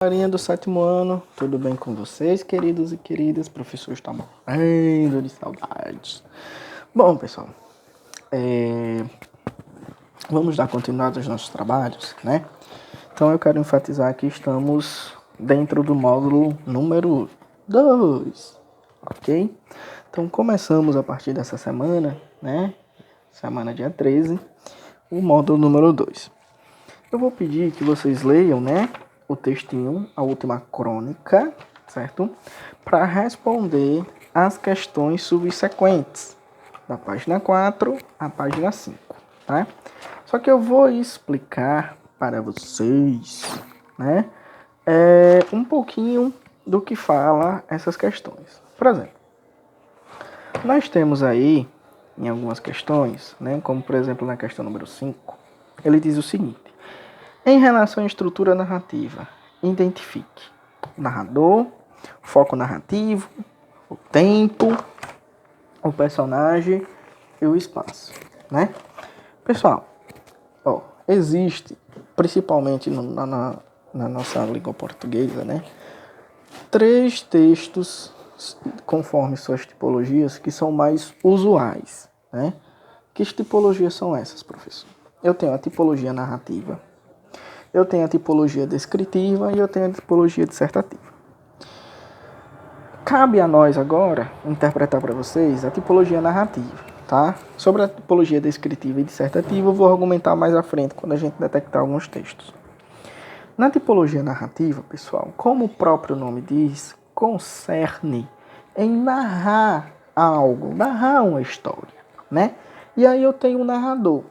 Galerinha do sétimo ano, tudo bem com vocês, queridos e queridas? O professor está morrendo de saudades. Bom, pessoal, vamos dar continuidade aos nossos trabalhos, né? Então eu quero enfatizar que estamos dentro do módulo número 2, ok? Então começamos a partir dessa semana, né? Semana dia 13, o módulo número 2. Eu vou pedir que vocês leiam, né? O textinho, a última crônica, certo? Para responder as questões subsequentes, da página 4 à página 5, tá? Só que eu vou explicar para vocês, né? Um pouquinho do que fala essas questões. Por exemplo, nós temos aí, em algumas questões, né? Como por exemplo na questão número 5, ele diz o seguinte: em relação à estrutura narrativa, identifique o narrador, o foco narrativo, o tempo, o personagem e o espaço, né? Pessoal, existe, principalmente na nossa língua portuguesa, né? 3 textos, conforme suas tipologias, que são mais usuais, né? Que tipologias são essas, professor? Eu tenho a tipologia narrativa, eu tenho a tipologia descritiva e eu tenho a tipologia dissertativa. Cabe a nós agora interpretar para vocês a tipologia narrativa, tá? Sobre a tipologia descritiva e dissertativa eu vou argumentar mais à frente quando a gente detectar alguns textos. Na tipologia narrativa, pessoal, como o próprio nome diz, concerne em narrar algo, narrar uma história, né? E aí eu tenho um narrador.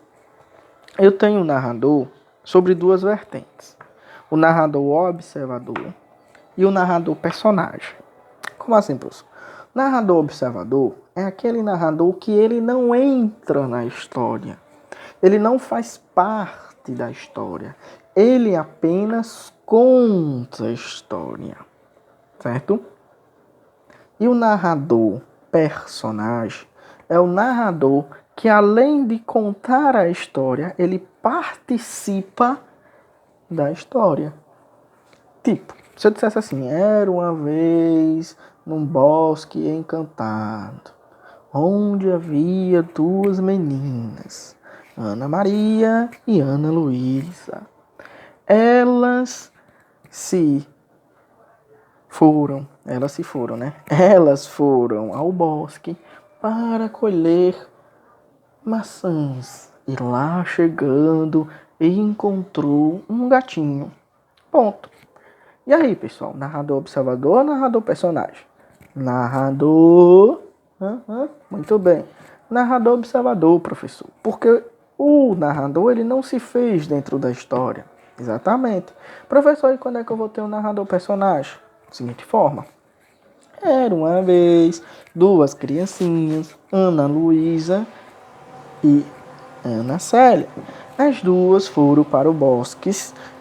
Eu tenho um narrador sobre 2 vertentes: o narrador observador e o narrador personagem. Como assim, professor? Narrador observador é aquele narrador que ele não entra na história, ele não faz parte da história, ele apenas conta a história, certo? E o narrador personagem é o narrador que, além de contar a história, ele participa da história. Tipo, se eu dissesse assim: era uma vez num bosque encantado, onde havia 2 meninas, Ana Maria e Ana Luísa. Elas se foram, né? Elas foram ao bosque para colher maçãs. E lá chegando, encontrou um gatinho. Ponto. E aí, pessoal? Narrador observador ou narrador personagem? Narrador. Muito bem. Narrador observador, professor. Porque o narrador, ele não se fez dentro da história. Exatamente. Professor, e quando é que eu vou ter um narrador personagem? Da seguinte forma: era uma vez 2 criancinhas, Ana Luísa e Ana Célia. As 2 foram para o bosque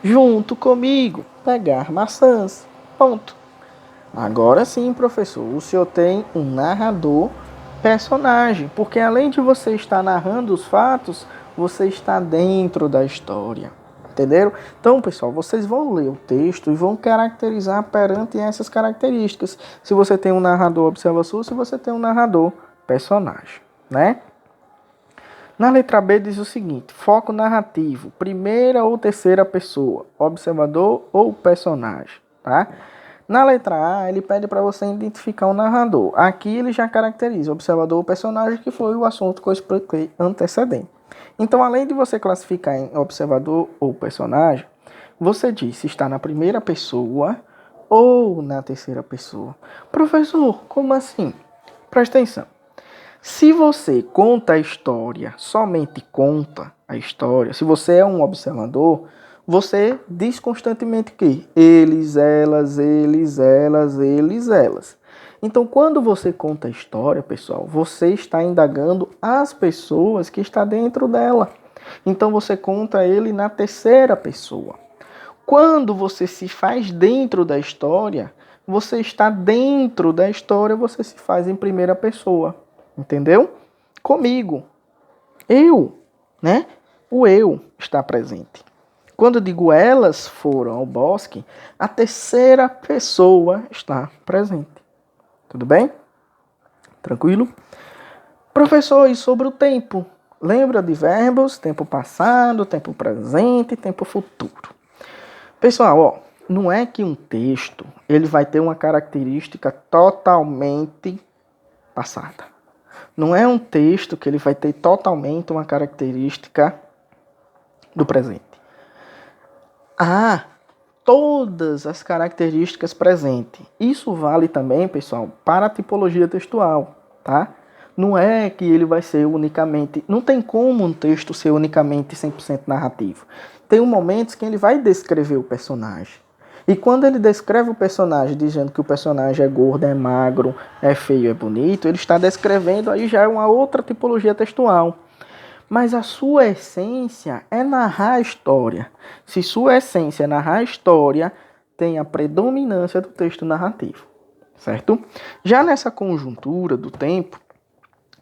junto comigo pegar maçãs. Ponto. Agora sim, professor, o senhor tem um narrador personagem, porque além de você estar narrando os fatos, você está dentro da história. Entenderam? Então, pessoal, vocês vão ler o texto e vão caracterizar perante essas características. Se você tem um narrador observador, se você tem um narrador personagem, né? Na letra B diz o seguinte: foco narrativo, primeira ou terceira pessoa, observador ou personagem, tá? Na letra A, ele pede para você identificar o narrador. Aqui ele já caracteriza observador ou personagem, que foi o assunto que eu expliquei antecedente. Então, além de você classificar em observador ou personagem, você diz se está na primeira pessoa ou na terceira pessoa. Professor, como assim? Presta atenção. Se você conta a história, somente conta a história, se você é um observador, você diz constantemente que eles, elas, eles, elas, eles, elas. Então, quando você conta a história, pessoal, você está indagando as pessoas que estão dentro dela. Então, você conta ele na terceira pessoa. Quando você se faz dentro da história, você está dentro da história, você se faz em primeira pessoa. Entendeu? Comigo. Eu, né? O eu está presente. Quando eu digo elas foram ao bosque, a terceira pessoa está presente. Tudo bem? Tranquilo? Professor, e sobre o tempo? Lembra de verbos? Tempo passado, tempo presente, tempo futuro. Pessoal, ó, não é que um texto ele vai ter uma característica totalmente passada. Não é um texto que ele vai ter totalmente uma característica do presente. Há todas as características presentes. Isso vale também, pessoal, para a tipologia textual, tá? Não é que ele vai ser unicamente... Não tem como um texto ser unicamente 100% narrativo. Tem momentos que ele vai descrever o personagem. E quando ele descreve o personagem dizendo que o personagem é gordo, é magro, é feio, é bonito, ele está descrevendo, aí já é uma outra tipologia textual. Mas a sua essência é narrar a história. Se sua essência é narrar a história, tem a predominância do texto narrativo, certo? Já nessa conjuntura do tempo,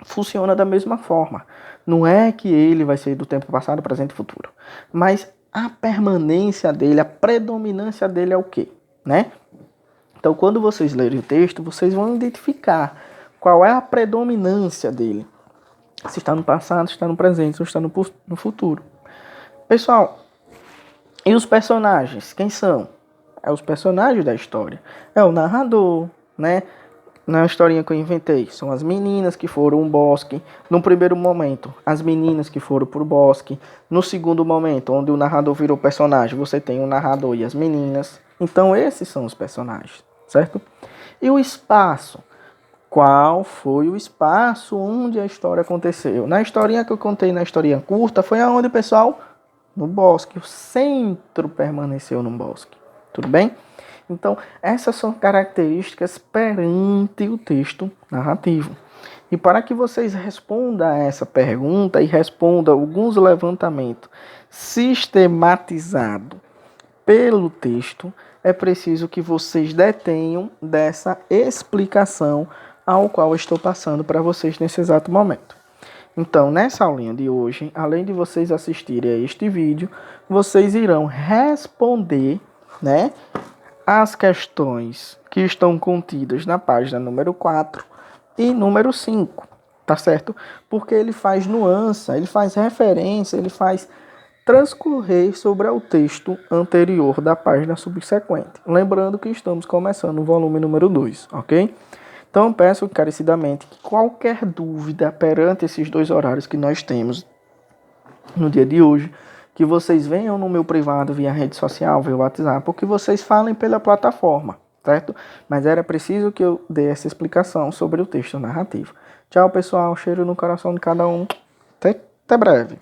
funciona da mesma forma. Não é que ele vai ser do tempo passado, presente e futuro. Mas a permanência dele, a predominância dele é o quê? Né? Então, quando vocês lerem o texto, vocês vão identificar qual é a predominância dele. Se está no passado, se está no presente, se está no futuro. Pessoal, e os personagens? Quem são? É os personagens da história. É o narrador, né? Na historinha que eu inventei, são as meninas que foram ao bosque. No primeiro momento, as meninas que foram para o bosque. No segundo momento, onde o narrador virou personagem, você tem o narrador e as meninas. Então, esses são os personagens, certo? E o espaço? Qual foi o espaço onde a história aconteceu? Na historinha que eu contei, na historinha curta, foi aonde, pessoal? No bosque. O centro permaneceu no bosque. Tudo bem? Então, essas são características perante o texto narrativo. E para que vocês respondam a essa pergunta e respondam alguns levantamentos sistematizados pelo texto, é preciso que vocês detenham dessa explicação ao qual eu estou passando para vocês nesse exato momento. Então, nessa aulinha de hoje, além de vocês assistirem a este vídeo, vocês irão responder, né, as questões que estão contidas na página número 4 e número 5, tá certo? Porque ele faz nuance, ele faz referência, ele faz transcorrer sobre o texto anterior da página subsequente. Lembrando que estamos começando o volume número 2, ok? Então, peço encarecidamente que qualquer dúvida perante esses dois horários que nós temos no dia de hoje, que vocês venham no meu privado via rede social, via WhatsApp, ou que vocês falem pela plataforma, certo? Mas era preciso que eu dê essa explicação sobre o texto narrativo. Tchau, pessoal. Cheiro no coração de cada um. Até breve.